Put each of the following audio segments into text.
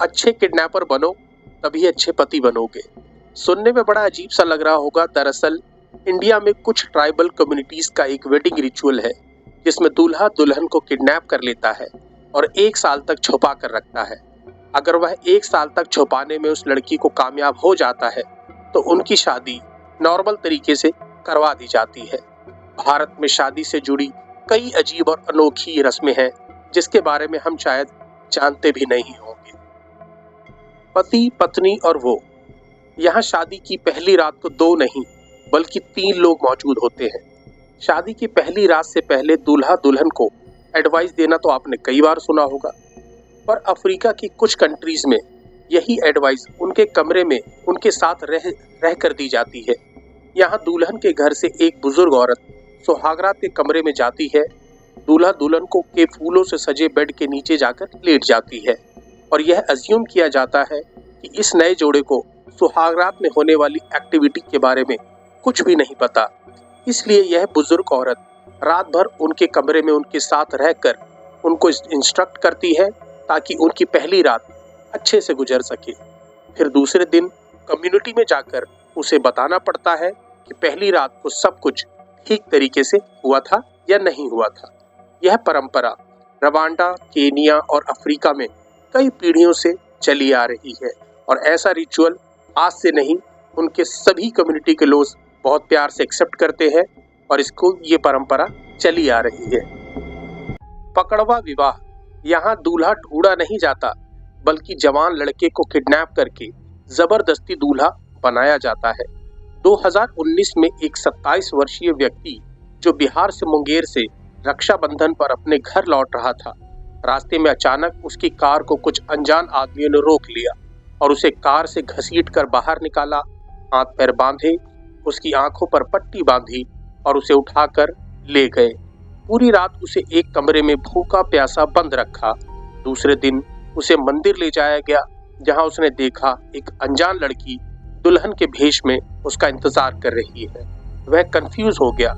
अच्छे किडनैपर बनो तभी अच्छे पति बनोगे। सुनने में बड़ा अजीब सा लग रहा होगा, दरअसल इंडिया में कुछ ट्राइबल कम्युनिटीज का एक वेडिंग रिचुअल है जिसमें दूल्हा दुल्हन को किडनैप कर लेता है और 1 साल तक छुपा कर रखता है। अगर वह 1 साल तक छुपाने में उस लड़की को कामयाब हो जाता है तो उनकी शादी नॉर्मल तरीके से करवा दी जाती है। भारत में शादी से जुड़ी कई अजीब और अनोखी रस्में हैं जिसके बारे में हम शायद जानते भी नहीं होंगे। पति, पत्नी और वो। यहाँ शादी की पहली रात को 2 नहीं बल्कि 3 लोग मौजूद होते हैं। शादी की पहली रात से पहले दूल्हा दुल्हन को एडवाइस देना तो आपने कई बार सुना होगा, पर अफ्रीका की कुछ कंट्रीज में यही एडवाइस उनके कमरे में उनके साथ रह कर दी जाती है। यहाँ दुल्हन के घर से एक बुजुर्ग औरत सुहागरात के कमरे में जाती है, दूल्हा दुल्हन को के फूलों से सजे बेड के नीचे जाकर लेट जाती है और यह अज्यूम किया जाता है कि इस नए जोड़े को सुहागरात में होने वाली एक्टिविटी के बारे में कुछ भी नहीं पता। इसलिए यह बुजुर्ग औरत रात भर उनके कमरे में उनके साथ रहकर उनको इंस्ट्रक्ट करती है ताकि उनकी पहली रात अच्छे से गुजर सके। फिर दूसरे दिन कम्युनिटी में जाकर उसे बताना पड़ता है कि पहली रात को सब कुछ ठीक तरीके से हुआ था या नहीं हुआ था। यह परंपरा रवांडा, केनिया और अफ्रीका में कई पीढ़ियों से चली आ रही है और ऐसा रिचुअल आज से नहीं, उनके सभी कम्युनिटी के लोग बहुत प्यार से एक्सेप्ट करते हैं और इसको ये परंपरा चली आ रही है। पकड़वा विवाह। यहाँ दूल्हा ढूंढा नहीं जाता बल्कि जवान लड़के को किडनैप करके जबरदस्ती दूल्हा बनाया जाता है। 2019 में एक 27 वर्षीय व्यक्ति जो बिहार से मुंगेर से रक्षाबंधन पर अपने घर लौट रहा था, रास्ते में अचानक उसकी कार को कुछ अनजान आदमियों ने रोक लिया और उसे कार से घसीट कर बाहर निकाला, हाथ पैर बांधे, उसकी आंखों पर पट्टी बांधी और उसे उठाकर ले गए। पूरी रात उसे एक कमरे में भूखा प्यासा बंद रखा। दूसरे दिन उसे मंदिर ले जाया गया जहां उसने देखा एक अनजान लड़की दुल्हन के भेष में उसका इंतजार कर रही है। वह कंफ्यूज हो गया,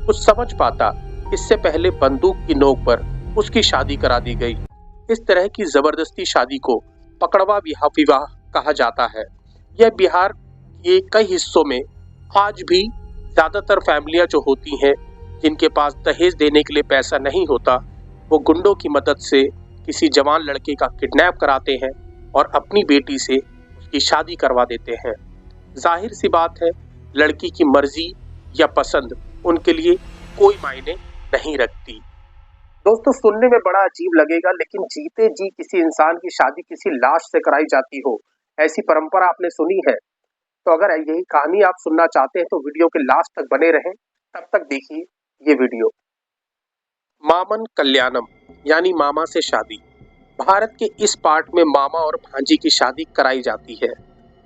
कुछ समझ पाता इससे पहले बंदूक की नोक पर उसकी शादी करा दी गई। इस तरह की जबरदस्ती शादी को पकड़वा विवाह कहा जाता है। यह बिहार के कई हिस्सों में आज भी ज्यादातर फैमिलियां जो होती हैं जिनके पास दहेज देने के लिए पैसा नहीं होता, वो गुंडों की मदद से किसी जवान लड़के का किडनैप कराते हैं और अपनी बेटी से उसकी शादी करवा देते हैं। जाहिर सी बात है, लड़की की मर्जी या पसंद उनके लिए कोई मायने नहीं रखती। दोस्तों, सुनने में बड़ा अजीब लगेगा, लेकिन जीते जी किसी इंसान की शादी किसी लाश से कराई जाती हो, ऐसी परंपरा आपने सुनी है? तो अगर यही कहानी आप सुनना चाहते हैं तो वीडियो के लास्ट तक बने रहें। तब तक देखिए ये वीडियो। मामन कल्याणम यानी मामा से शादी। भारत के इस पार्ट में मामा और भांजी की शादी कराई जाती है।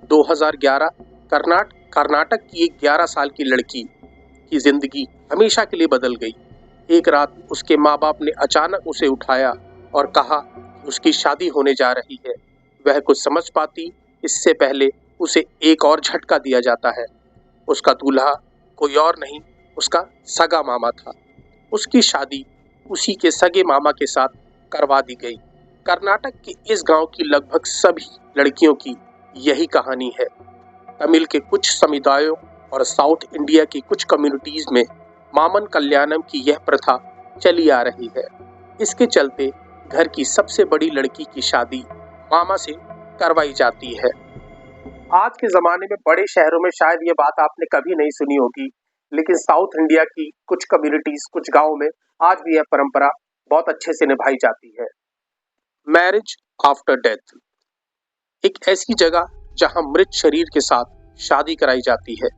2011 कर्नाटक की एक 11 साल की लड़की की जिंदगी हमेशा के लिए बदल गई। एक रात उसके माँ बाप ने अचानक उसे उठाया और कहा उसकी शादी होने जा रही है। वह कुछ समझ पाती इससे पहले उसे एक और झटका दिया जाता है। उसका दूल्हा कोई और नहीं, उसका सगा मामा था। उसकी शादी उसी के सगे मामा के साथ करवा दी गई। कर्नाटक के इस गांव की लगभग सभी लड़कियों की यही कहानी है। तमिल के कुछ समुदायों और साउथ इंडिया की कुछ कम्युनिटीज में मामन कल्याणम की यह प्रथा चली आ रही है। इसके चलते घर की सबसे बड़ी लड़की की शादी मामा से करवाई जाती है। आज के जमाने में बड़े शहरों में शायद ये बात आपने कभी नहीं सुनी होगी, लेकिन साउथ इंडिया की कुछ कम्युनिटीज, कुछ गांव में आज भी यह परंपरा बहुत अच्छे से निभाई जाती है। Marriage after death. एक ऐसी जगह जहां मृत शरीर के साथ शादी कराई जाती है।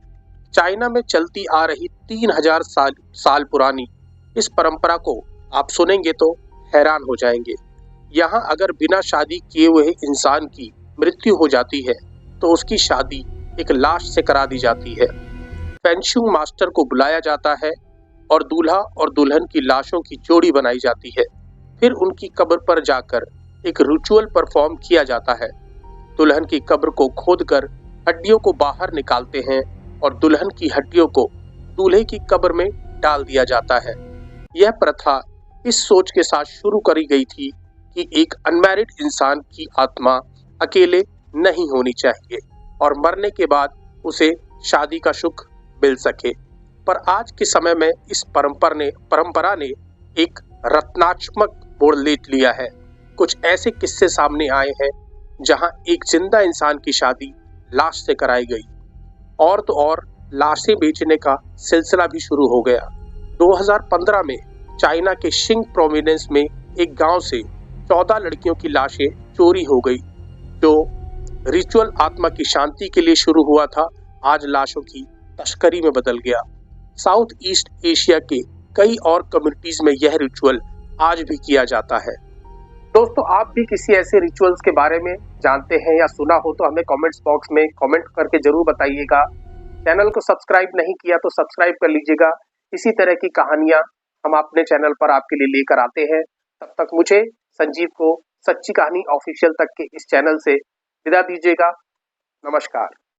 चाइना में चलती आ रही 3000 साल पुरानी इस परंपरा को आप सुनेंगे तो हैरान हो जाएंगे। यहाँ अगर बिना शादी किए हुए इंसान की मृत्यु हो जाती है तो उसकी शादी एक लाश से करा दी जाती है। फेंगशुई मास्टर को बुलाया जाता है और दूल्हा और दुल्हन की लाशों की जोड़ी बनाई जाती है। फिर उनकी कब्र पर जाकर एक रिचुअल परफॉर्म किया जाता है। दुल्हन की कब्र को खोदकर हड्डियों को बाहर निकालते हैं और दुल्हन की हड्डियों को दूल्हे की कब्र में डाल दिया जाता है। यह प्रथा इस सोच के साथ शुरू करी गई थी कि एक अनमैरिड इंसान की आत्मा अकेले नहीं होनी चाहिए और मरने के बाद उसे शादी का सुख मिल सके। पर आज के समय में इस परंपरा ने एक रत्नात्मक मोड़ ले लिया है। कुछ ऐसे किस्से सामने आए हैं जहां एक जिंदा इंसान की शादी लाश से कराई गई और तो और लाशें बेचने का सिलसिला भी शुरू हो गया। 2015 में चाइना के शिंग प्रोविंस में एक गांव से 14 लड़कियों की लाशें चोरी हो गई। जो रिचुअल आत्मा की शांति के लिए शुरू हुआ था, आज लाशों की तस्करी में बदल गया। साउथ ईस्ट एशिया के कई और कम्युनिटीज में यह रिचुअल आज भी किया जाता है। दोस्तों, आप भी किसी ऐसे रिचुअल्स के बारे में जानते हैं या सुना हो तो हमें कमेंट्स बॉक्स में कमेंट करके जरूर बताइएगा। चैनल को सब्सक्राइब नहीं किया तो सब्सक्राइब कर लीजिएगा। इसी तरह की कहानियां हम अपने चैनल पर आपके लिए लेकर आते हैं। तब तक मुझे, संजीव को, सच्ची कहानी ऑफिशियल तक के इस चैनल से विदा दीजिएगा। नमस्कार।